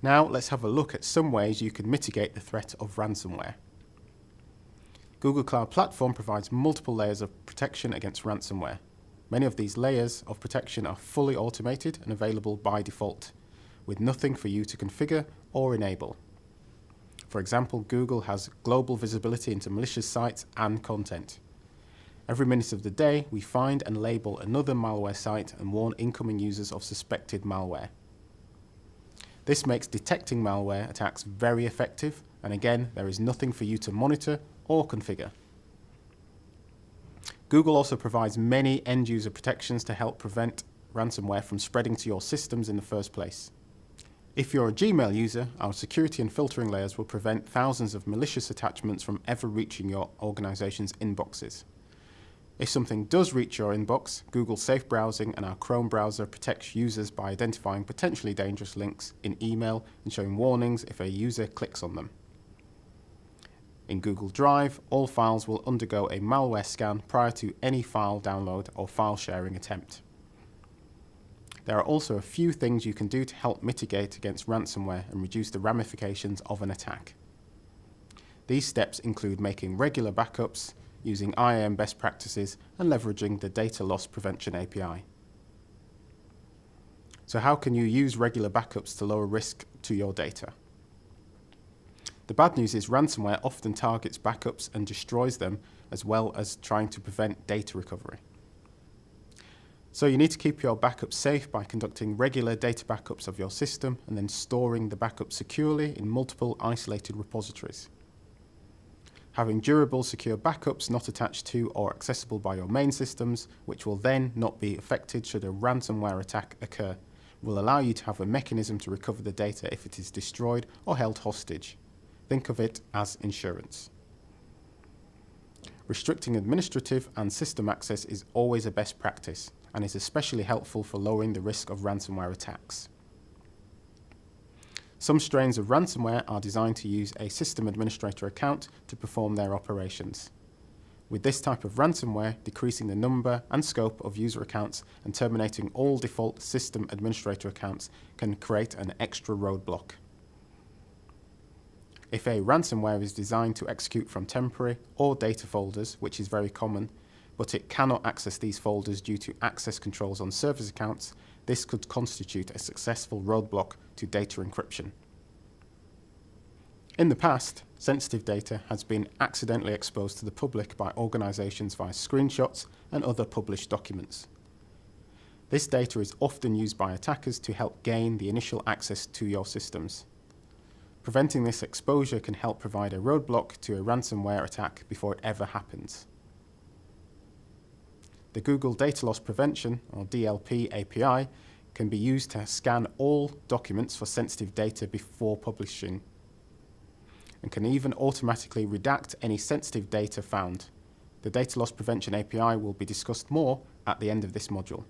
Now let's have a look at some ways you can mitigate the threat of ransomware. Google Cloud Platform provides multiple layers of protection against ransomware. Many of these layers of protection are fully automated and available by default, with nothing for you to configure or enable. For example, Google has global visibility into malicious sites and content. Every minute of the day, we find and label another malware site and warn incoming users of suspected malware. This makes detecting malware attacks very effective, and again, there is nothing for you to monitor or configure. Google also provides many end-user protections to help prevent ransomware from spreading to your systems in the first place. If you're a Gmail user, our security and filtering layers will prevent thousands of malicious attachments from ever reaching your organization's inboxes. If something does reach your inbox, Google Safe Browsing and our Chrome browser protects users by identifying potentially dangerous links in email and showing warnings if a user clicks on them. In Google Drive, all files will undergo a malware scan prior to any file download or file sharing attempt. There are also a few things you can do to help mitigate against ransomware and reduce the ramifications of an attack. These steps include making regular backups, using IAM best practices, and leveraging the Data Loss Prevention API. So how can you use regular backups to lower risk to your data? The bad news is ransomware often targets backups and destroys them, as well as trying to prevent data recovery. So you need to keep your backups safe by conducting regular data backups of your system and then storing the backup securely in multiple isolated repositories. Having durable, secure backups not attached to or accessible by your main systems, which will then not be affected should a ransomware attack occur, will allow you to have a mechanism to recover the data if it is destroyed or held hostage. Think of it as insurance. Restricting administrative and system access is always a best practice and is especially helpful for lowering the risk of ransomware attacks. Some strains of ransomware are designed to use a system administrator account to perform their operations. With this type of ransomware, decreasing the number and scope of user accounts and terminating all default system administrator accounts can create an extra roadblock. If a ransomware is designed to execute from temporary or data folders, which is very common, but it cannot access these folders due to access controls on service accounts, this could constitute a successful roadblock to data encryption. In the past, sensitive data has been accidentally exposed to the public by organizations via screenshots and other published documents. This data is often used by attackers to help gain the initial access to your systems. Preventing this exposure can help provide a roadblock to a ransomware attack before it ever happens. The Google Data Loss Prevention, or DLP API, can be used to scan all documents for sensitive data before publishing, and can even automatically redact any sensitive data found. The Data Loss Prevention API will be discussed more at the end of this module.